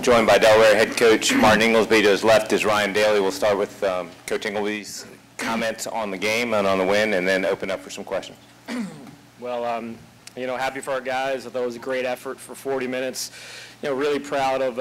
joined by Delaware head coach Martin Inglesby. To his left is Ryan Daly. We'll start with Coach Ingleby's comments on the game and on the win, and then open up for some questions. Well, you know, happy for our guys. I thought it was a great effort for 40 minutes. You know, really proud of,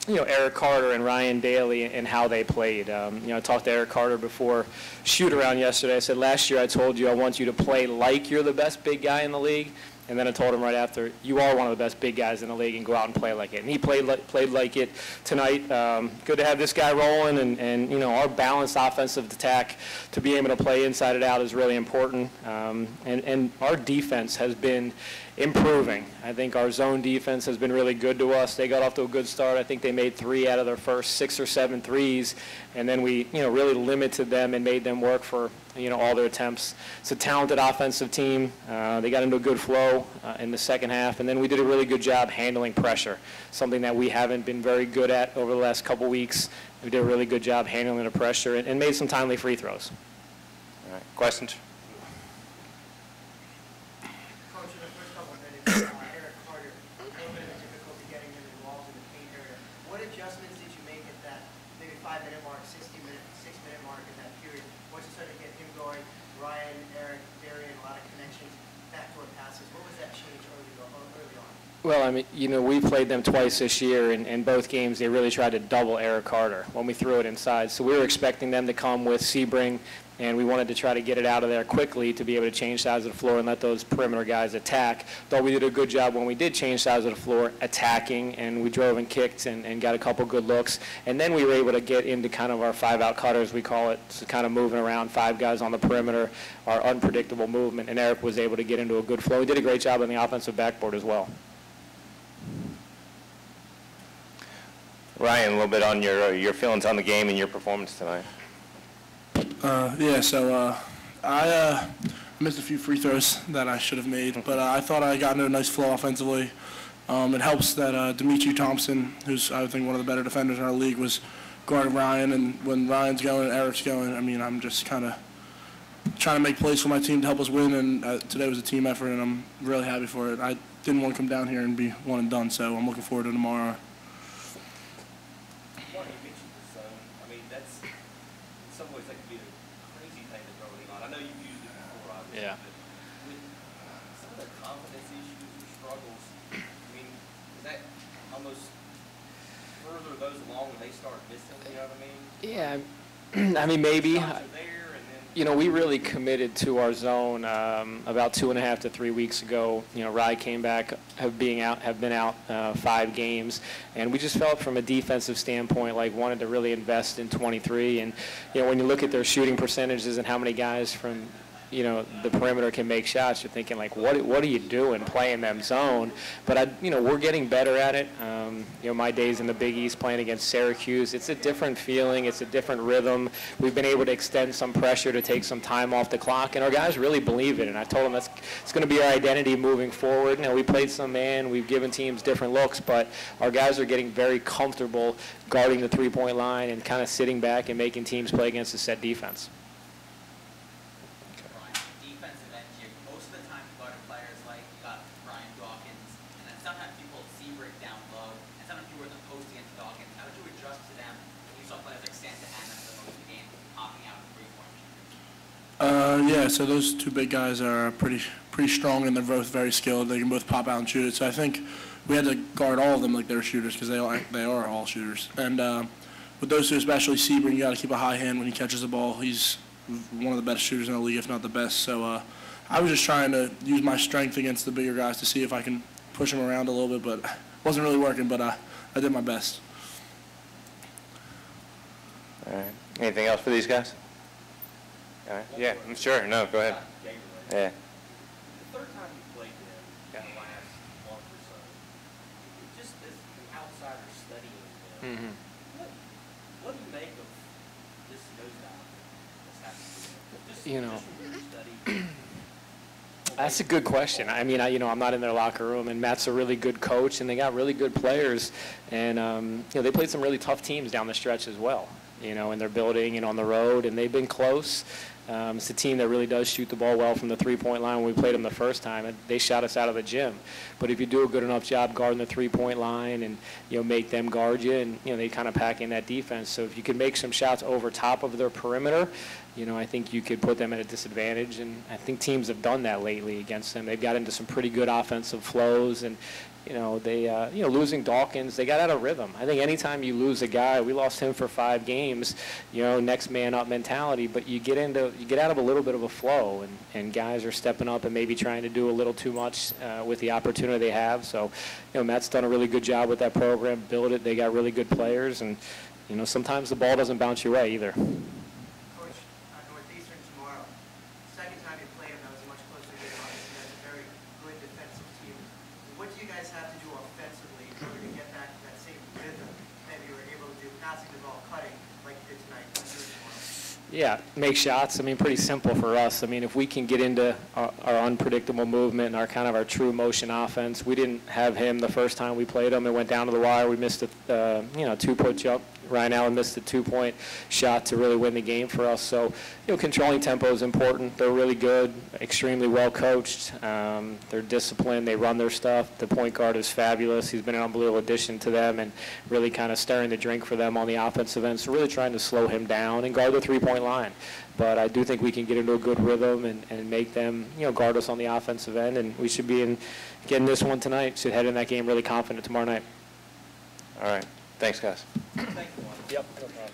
you know, Eric Carter and Ryan Daly and how they played. You know, I talked to Eric Carter before shoot-around yesterday. I said, last year I told you I want you to play like you're the best big guy in the league. And then I told him right after, you are one of the best big guys in the league, and go out and play like it. And he played like it tonight. Good to have this guy rolling, and you know, our balanced offensive attack, to be able to play inside and out is really important. And our defense has been improving. I think our zone defense has been really good to us. They got off to a good start. I think they made 3 out of their first 6 or 7 threes, and then we, you know, really limited them and made them work for, you know, all their attempts. It's a talented offensive team. They got into a good flow in the second half, and then we did a really good job handling pressure, something that we haven't been very good at over the last couple weeks. We did a really good job handling the pressure and made some timely free throws. All right, questions? Well, I mean, you know, we played them twice this year, and in both games they really tried to double Eric Carter when we threw it inside. So we were expecting them to come with Sebring, and we wanted to try to get it out of there quickly to be able to change sides of the floor and let those perimeter guys attack. Thought we did a good job when we did change sides of the floor attacking, and we drove and kicked and got a couple good looks. And then we were able to get into kind of our 5-out cutters, we call it, so kind of moving around 5 guys on the perimeter, our unpredictable movement, and Eric was able to get into a good flow. He did a great job on the offensive backboard as well. Ryan, a little bit on your feelings on the game and your performance tonight. Yeah, so I missed a few free throws that I should have made, but I thought I got into a nice flow offensively. It helps that Dimitri Thompson, who's I think one of the better defenders in our league, was guarding Ryan, and when Ryan's going and Eric's going, I mean, I'm just kind of trying to make plays for my team to help us win, and today was a team effort, and I'm really happy for it. I didn't want to come down here and be one and done, so I'm looking forward to tomorrow. Yeah. With some of the confidence issues or struggles, I mean, is that almost further those along when they start missing, you know what I mean? Yeah, I mean, maybe. There, you know, we really committed to our zone about 2.5 to 3 weeks ago. You know, Rye came back, have been out 5 games, and we just felt from a defensive standpoint like wanted to really invest in 23. And you know, when you look at their shooting percentages and how many guys from, you know, the perimeter can make shots, you're thinking like, what are you doing playing them zone? But you know, we're getting better at it. You know, my days in the Big East playing against Syracuse, it's a different feeling, it's a different rhythm. We've been able to extend some pressure to take some time off the clock, and our guys really believe it. And I told them it's going to be our identity moving forward. You know, we played some man, we've given teams different looks, but our guys are getting very comfortable guarding the three-point line and kind of sitting back and making teams play against a set defense. Yeah, so those 2 big guys are pretty strong, and they're both very skilled. They can both pop out and shoot it. So I think we had to guard all of them like they were shooters, because they are all shooters. And with those 2, especially Sebring, you got to keep a high hand when he catches the ball. He's one of the best shooters in the league, if not the best. So I was just trying to use my strength against the bigger guys to see if I can push them around a little bit, but it wasn't really working. But I did my best. All right. Anything else for these guys? All right. Yeah, I'm sure. No, go ahead. Yeah. The third time you played them in the last month or so, just as an outsider studying them, what do you make of this nosedive that's happening? You know, that's a good question. I mean, you know, I'm not in their locker room, and Matt's a really good coach, and they got really good players, and you know, they played some really tough teams down the stretch as well. You know, in their building and on the road, and they've been close. It's a team that really does shoot the ball well from the three-point line. When we played them the first time, they shot us out of the gym. But if you do a good enough job guarding the three-point line and, make them guard you, and, they kind of pack in that defense. So if you can make some shots over top of their perimeter, I think you could put them at a disadvantage. And I think teams have done that lately against them. They've got into some pretty good offensive flows, and losing Dawkins, they got out of rhythm. I think anytime you lose a guy, we lost him for 5 games, next man up mentality, but you get out of a little bit of a flow, and guys are stepping up and maybe trying to do a little too much with the opportunity they have. So, Matt's done a really good job with that program, build it. They got really good players, and, sometimes the ball doesn't bounce your way either. Coach, Northeastern tomorrow, second time you played them, that was a much closer game. Obviously, that's a very good defensive team. What do you guys have to do offensively in order to get back to that same rhythm that you were able to do, passing the ball, cutting, like you did tonight? Yeah, make shots. Pretty simple for us. If we can get into our unpredictable movement and our true motion offense. We didn't have him the first time we played him. It went down to the wire. We missed a 2-point jump. Ryan Allen missed a 2-point shot to really win the game for us. So, controlling tempo is important. They're really good, extremely well coached. They're disciplined. They run their stuff. The point guard is fabulous. He's been an unbelievable addition to them and really kind of stirring the drink for them on the offensive end. So really trying to slow him down and guard the three-point line. But I do think we can get into a good rhythm and make them, guard us on the offensive end. And we should be getting this one tonight. Should head in that game really confident tomorrow night. All right. Thanks, guys. Thank you, Juan. Yep, no problem.